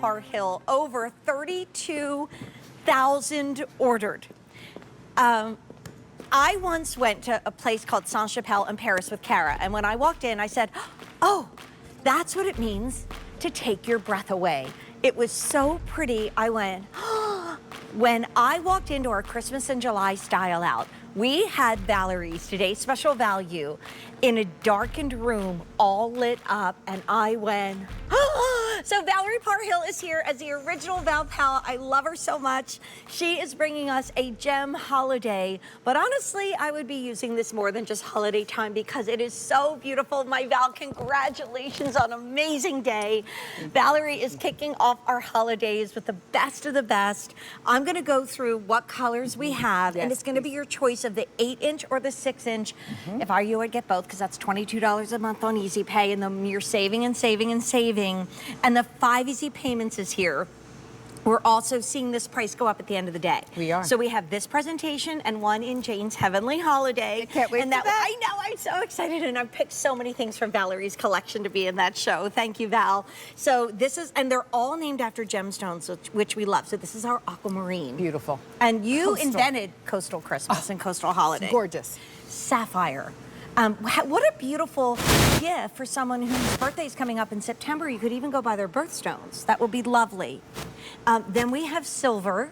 Par Hill. Over 32,000 ordered. I once went to a place called Saint-Chapelle in Paris with Cara, and when I walked in, I said, oh, that's what it means to take your breath away. It was so pretty, I went, when I walked into our Christmas in July style out, we had Valerie's Today's Special Value in a darkened room, all lit up, and I went, So Valerie Par Hill is here as the original Val Pal. I love her so much. She is bringing us a gem holiday, but honestly, I would be using this more than just holiday time because it is so beautiful. My Val, congratulations on an amazing day. Valerie is kicking off our holidays with the best of the best. I'm gonna go through what colors we have, and it's gonna be your choice of the 8-inch or the 6-inch. If I were you, I'd get both because that's $22 a month on Easy Pay, and then you're saving and saving and saving. And the 5 easy payments is here. We're also seeing this price go up at the end of the day. We are. So we have this presentation and one in Jane's Heavenly Holiday. I can't wait for that. I know, I'm so excited, and I've picked so many things from Valerie's collection to be in that show. Thank you, Val. So this is, and they're all named after gemstones, which we love. So this is our aquamarine. Beautiful. And you Coastal. invented Coastal Christmas and Coastal Holiday. Gorgeous. Sapphire. What a beautiful gift for someone whose birthday is coming up in September. You could even go buy their birthstones. That would be lovely. Then we have silver,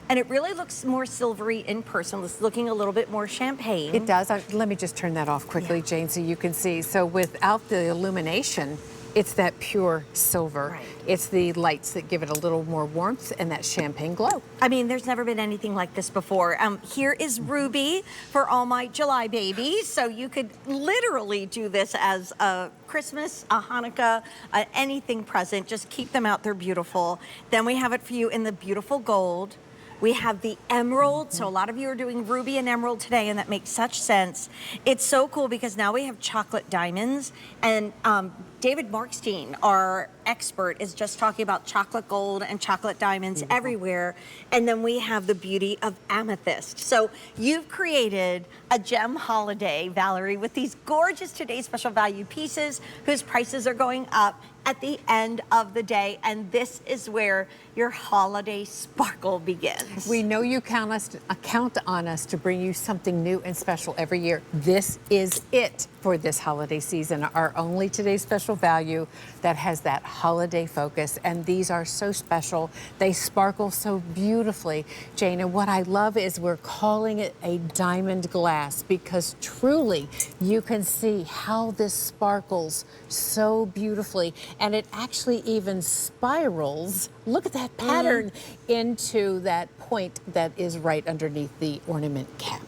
and it really looks more silvery in person. It's looking a little bit more champagne. It does. Let me just turn that off quickly, Jane, so you can see. So without the illumination, it's that pure silver. Right. It's the lights that give it a little more warmth and that champagne glow. I mean, there's never been anything like this before. Here is ruby for all my July babies. So you could literally do this as a Christmas, a Hanukkah, anything present. Just keep them out. They're beautiful. Then we have it for you in the beautiful gold. We have the emerald. So a lot of you are doing ruby and emerald today, and that makes such sense. It's so cool because now we have chocolate diamonds, and David Markstein, our expert, is just talking about chocolate gold and chocolate diamonds everywhere. And then we have the beauty of amethyst. So you've created a gem holiday, Valerie, with these gorgeous Today's Special Value pieces whose prices are going up at the end of the day. And this is where your holiday sparkle begins. We know you count on us to bring you something new and special every year. This is it for this holiday season, our only Today's Special Value that has that holiday focus, and these are so special. They sparkle so beautifully, Jane, and what I love is we're calling it a diamond glass because truly you can see how this sparkles so beautifully, and it actually even spirals, look at that pattern, into that point that is right underneath the ornament cap.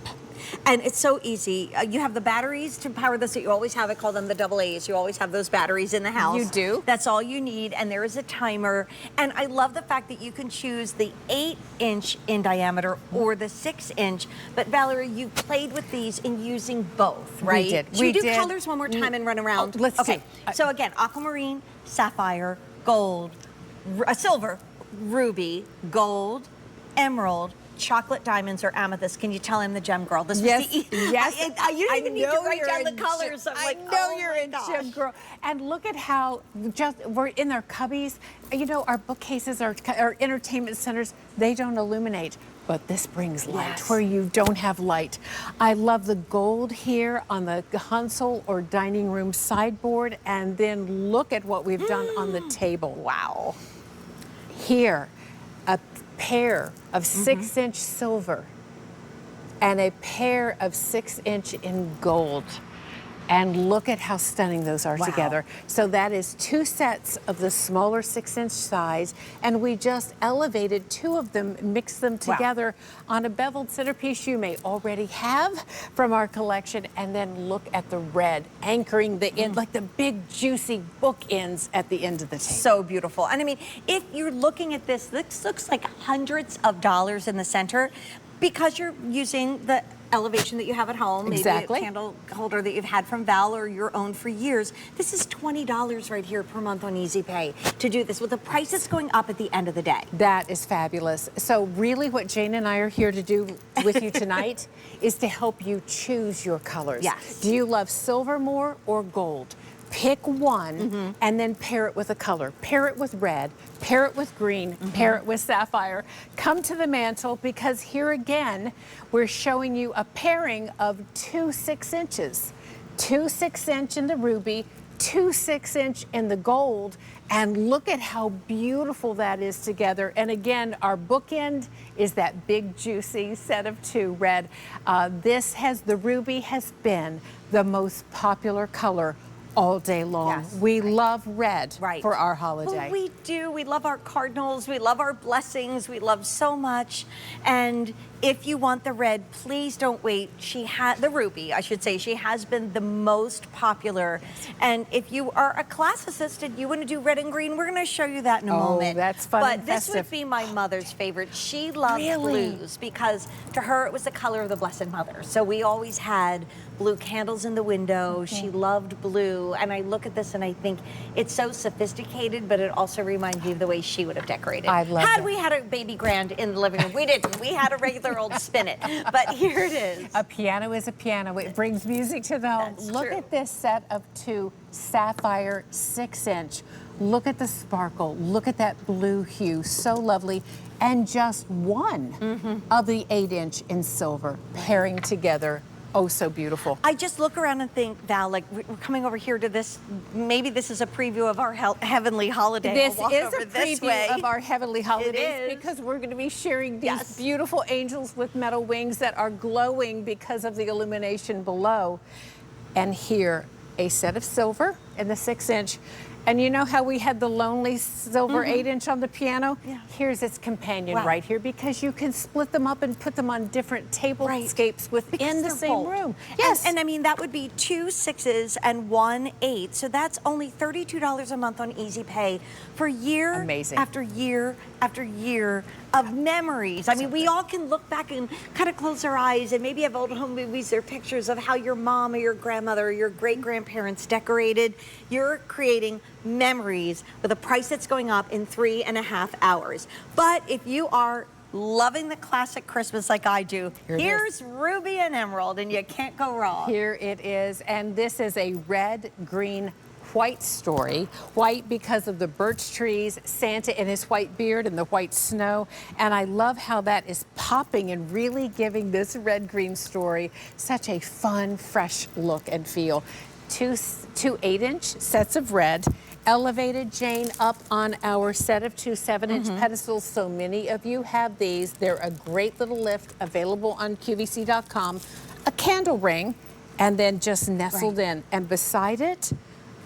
And it's so easy. You have the batteries to power this that you always have. I call them the AA's. You always have those batteries in the house. You do? That's all you need, and there is a timer. And I love the fact that you can choose the 8-inch in diameter or the 6-inch. But Valerie, you played with these in using both, right? We did. Should we do colors one more time and run around? Let's okay. see. So again, aquamarine, sapphire, gold, silver, ruby, gold, emerald, chocolate diamonds, or amethyst. Can you tell him the gem girl? This Yes, was the yes. You didn't even need to write down the colors. I'm like, I know oh you're my in gosh. gem girl. And look at how we're in our cubbies. You know, our bookcases, our entertainment centers, they don't illuminate. But this brings light where you don't have light. I love the gold here on the console or dining room sideboard, and then look at what we've done on the table. Wow. Here, a pair of 6-inch silver and a pair of 6-inch in gold. And look at how stunning those are together. So that is 2 sets of the smaller 6-inch size, and we just elevated 2 of them, mixed them together on a beveled centerpiece you may already have from our collection. And then look at the red anchoring the end, like the big juicy bookends at the end of the table. So beautiful. And I mean, if you're looking at this looks like hundreds of dollars in the center because you're using the elevation that you have at home, maybe a candle holder that you've had from Val or your own for years. This is $20 right here per month on Easy Pay to do this with the prices going up at the end of the day. That is fabulous. So really what Jane and I are here to do with you tonight is to help you choose your colors. Yes. Do you love silver more or gold? Pick one and then pair it with a color. Pair it with red, pair it with green, pair it with sapphire. Come to the mantle, because here again, we're showing you a pairing of 2 6-inches. 2 6-inch in the ruby, 2 6-inch in the gold, and look at how beautiful that is together. And again, our bookend is that big juicy set of 2 red. The ruby has been the most popular color all day long. Yes. We love red Right. for our holiday. Well, we do. We love our cardinals. We love our blessings. We love so much. And if you want the red, please don't wait. The ruby, I should say, she has been the most popular. And if you are a class assistant, you want to do red and green, we're going to show you that in a moment. That's fun But and this festive. would be my mother's favorite. She loved Really? blues because to her it was the color of the Blessed Mother. So we always had blue candles in the window. She loved blue. And I look at this and I think it's so sophisticated, but it also reminds me of the way she would have decorated. I love Had it. we had a baby grand in the living room, we didn't. We had a regular old spinet. But here it is. A piano is a piano. It brings music to the home. That's Look true. at this set of 2 sapphire 6-inch. Look at the sparkle. Look at that blue hue. So lovely. And just one of the 8-inch in silver pairing together. Oh, so beautiful. I just look around and think, Val, like we're coming over here to this, maybe this is a preview of our heavenly holiday. This I'll walk is over a this way. preview of our heavenly holidays is. because we're going to be sharing these Yes. beautiful angels with metal wings that are glowing because of the illumination below. And here, a set of silver in the 6-inch. And you know how we had the lonely silver 8-inch on the piano? Yeah. Here's its companion Wow. right here, because you can split them up and put them on different tablescapes within Because the they're same bold. room. Yes. And I mean, that would be 2 6s and 1 8. So that's only $32 a month on Easy Pay for year Amazing. after year after year of memories. I mean, we all can look back and kind of close our eyes and maybe have old home movies or pictures of how your mom or your grandmother or your great-grandparents decorated. You're creating memories with a price that's going up in 3.5 hours. But if you are loving the classic Christmas like I do, Here it is. here's Ruby and Emerald, and you can't go wrong. Here it is, and this is a red, green, white story. White because of the birch trees, Santa and his white beard, and the white snow. And I love how that is popping and really giving this red-green story such a fun, fresh look and feel. Two 8-inch sets of red, elevated Jane up on our set of 2 7-inch pedestals. So many of you have these. They're a great little lift, available on QVC.com. A candle ring, and then just nestled in. And beside it,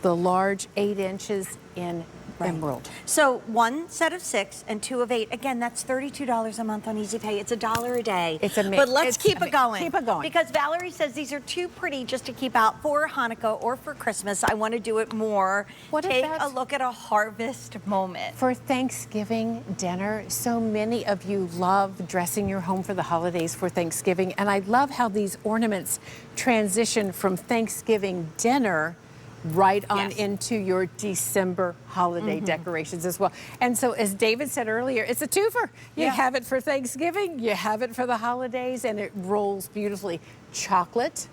the large 8 inches in emerald. So 1 set of 6 and 2 of 8. Again, that's $32 a month on Easy Pay. It's $1 a day. It's amazing. But let's keep it going. Keep it going. Because Valerie says these are too pretty just to keep out for Hanukkah or for Christmas. I want to do it more. What if Take that's- a look at a harvest moment. For Thanksgiving dinner, so many of you love dressing your home for the holidays for Thanksgiving. And I love how these ornaments transition from Thanksgiving dinner right on Yes. into your December holiday decorations as well. And so, as David said earlier, it's a twofer. You Yeah. have it for Thanksgiving, you have it for the holidays, and it rolls beautifully. Chocolate,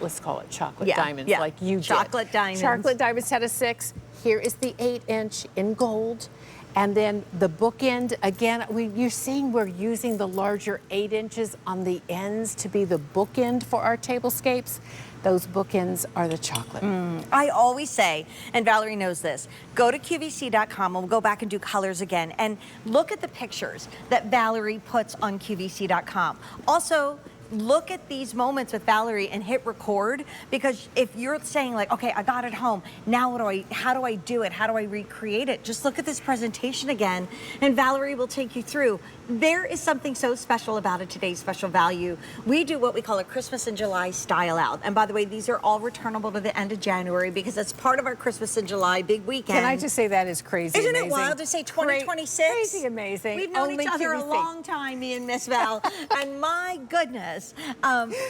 let's call it chocolate Yeah, diamonds, yeah. like you did. Chocolate diamonds. Chocolate diamond set of 6. Here is the 8-inch in gold. And then the bookend, again, you're seeing we're using the larger 8 inches on the ends to be the bookend for our tablescapes. Those bookends are the chocolate. I always say, and Valerie knows this, go to QVC.com and we'll go back and do colors again and look at the pictures that Valerie puts on QVC.com. Also, look at these moments with Valerie and hit record, because if you're saying like, okay, I got it home, now how do I do it? How do I recreate it? Just look at this presentation again and Valerie will take you through. There is something so special about it, today's special value. We do what we call a Christmas in July style out. And by the way, these are all returnable to the end of January because it's part of our Christmas in July big weekend. Can I just say that is crazy Isn't amazing? it wild to say 2026? Crazy amazing. We've known Only each other a QVC. long time, me and Miss Val. And my goodness, this.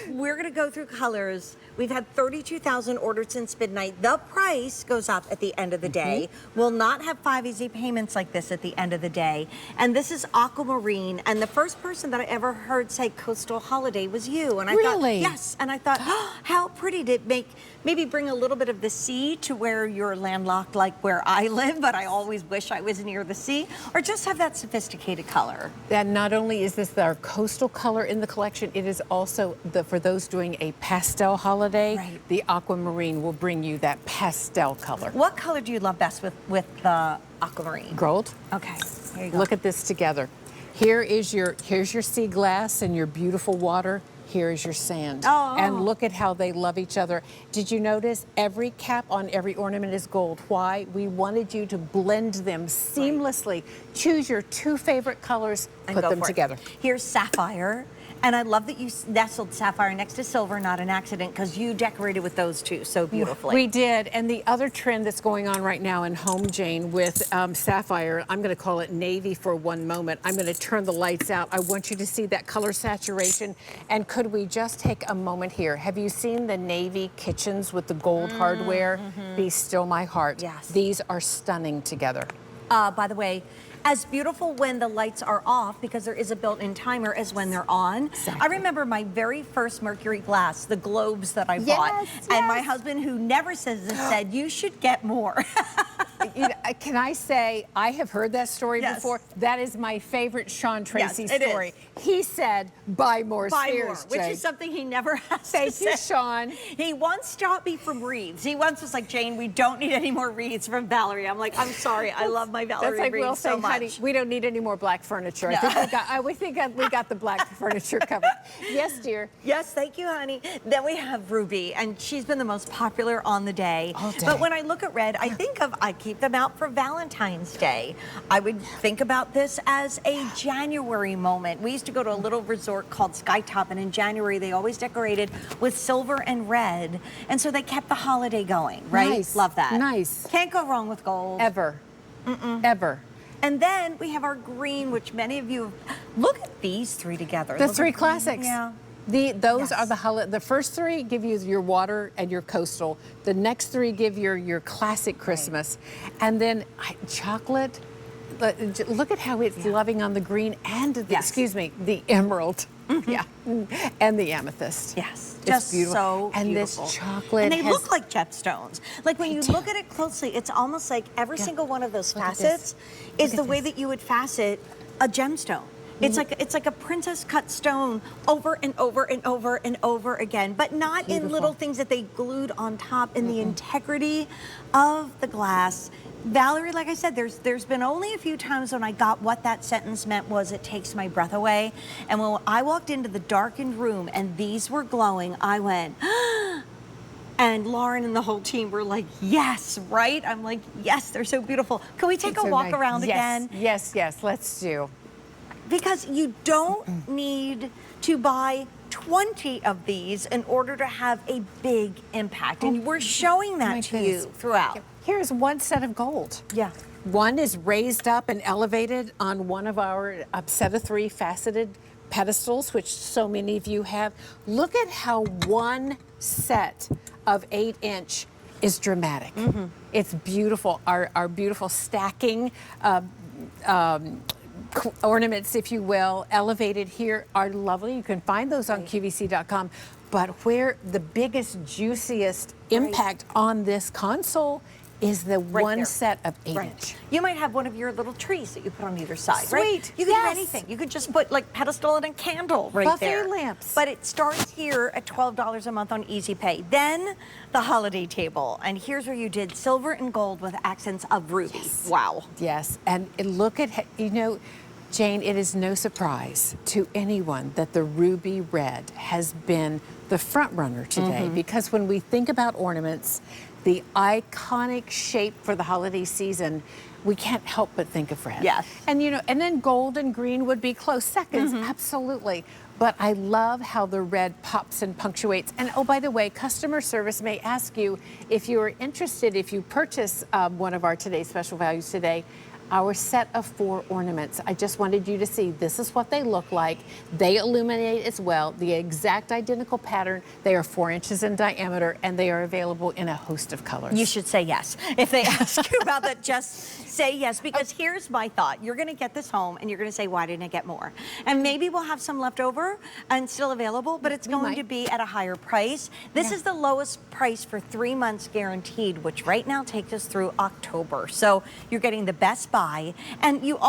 We're gonna go through colors. We've had 32,000 ordered since midnight. The price goes up at the end of the day. We'll not have 5 easy payments like this at the end of the day. And this is aquamarine. And the first person that I ever heard say coastal holiday was you. And I thought, yes. And I thought, oh, how pretty to make, maybe bring a little bit of the sea to where you're landlocked like where I live, but I always wish I was near the sea, or just have that sophisticated color. And not only is this our coastal color in the collection, it is also, for those doing a pastel holiday, the aquamarine will bring you that pastel color. What color do you love best with the aquamarine? Gold. Okay, here you go. Look at this together. Here's your sea glass and your beautiful water. Here is your sand. Oh. And look at how they love each other. Did you notice every cap on every ornament is gold? Why? We wanted you to blend them seamlessly. Choose your 2 favorite colors, and put them together. Here's sapphire. And I love that you nestled sapphire next to silver, not an accident, because you decorated with those two so beautifully. We did. And the other trend that's going on right now in home, Jane, with sapphire, I'm going to call it navy for one moment. I'm going to turn the lights out. I want you to see that color saturation. And could we just take a moment here? Have you seen the navy kitchens with the gold hardware? Be still my heart. Yes. These are stunning together. By the way, as beautiful when the lights are off, because there is a built-in timer, as when they're on. Exactly. I remember my very first Mercury glass, the globes that I bought, and my husband, who never says this, said, you should get more. Can I say, I have heard that story before. That is my favorite Sean Tracy story. He said, buy more spheres, which is something he never has to say. Thank you, Sean. He once stopped me from wreaths. He once was like, Jane, we don't need any more wreaths from Valerie. I'm like, I'm sorry, I love my Valerie wreaths so much. Honey, we don't need any more black furniture. No. We think we got the black furniture covered. Yes, dear. Yes, thank you, honey. Then we have Ruby, and she's been the most popular on the day. All day. But when I look at red, I think of, I keep them out for Valentine's Day. I would think about this as a January moment. We used to go to a little resort called Skytop, and in January they always decorated with silver and red, and so they kept the holiday going, right? Nice. Love that. Nice. Can't go wrong with gold. Ever. Ever. And then we have our green, which many of you, look at these 3 together. The 3 classics. Yeah. Those are the first 3 give you your water and your coastal. The next 3 give your classic Christmas. And then chocolate. Look at how it's loving on the green and the emerald. Yeah, and the amethyst. Yes, it's just beautiful. so and beautiful. This chocolate, and they look like gemstones. Like when you look at it closely, it's almost like every single one of those facets is the way that you would facet a gemstone. It's like a princess cut stone over and over and over and over again, but not in little things that they glued on top. In the integrity of the glass. Valerie, like I said, there's been only a few times when I got what that sentence meant was it takes my breath away. And when I walked into the darkened room and these were glowing, I went, and Lauren and the whole team were like, yes, right? I'm like, yes, they're so beautiful. Can we take a walk around again? Yes, let's do. Because you don't need to buy 20 of these in order to have a big impact. And we're showing that to you throughout. Here's one set of gold. Yeah. One is raised up and elevated on one of our set of 3 faceted pedestals, which so many of you have. Look at how one set of 8-inch is dramatic. It's beautiful. Our beautiful stacking ornaments, if you will, elevated here are lovely. You can find those on QVC.com. But where the biggest, juiciest impact on this console is the one set of 8-inch. You might have one of your little trees that you put on either side, right? Sweet. You can do anything. You could just put like pedestal and a candle right there. Buffet lamps. But it starts here at $12 a month on Easy Pay. Then the holiday table. And here's where you did silver and gold with accents of ruby. Wow. Yes. And look at, Jane, it is no surprise to anyone that the ruby red has been the front runner today, because when we think about ornaments, the iconic shape for the holiday season, we can't help but think of red. Yes. And and then gold and green would be close seconds, absolutely. But I love how the red pops and punctuates. And oh, by the way, customer service may ask you if you are interested, if you purchase one of our Today's Special Values today, our set of 4 ornaments. I just wanted you to see this is what they look like. They illuminate as well, the exact identical pattern. They are 4 inches in diameter, and they are available in a host of colors. You should say yes. If they ask you about that, just say yes, because here's my thought. You're gonna get this home and you're gonna say, why didn't I get more? And maybe we'll have some left over and still available, but it's going to be at a higher price. This is the lowest price for 3 months guaranteed, which right now takes us through October. So you're getting the best buy, and you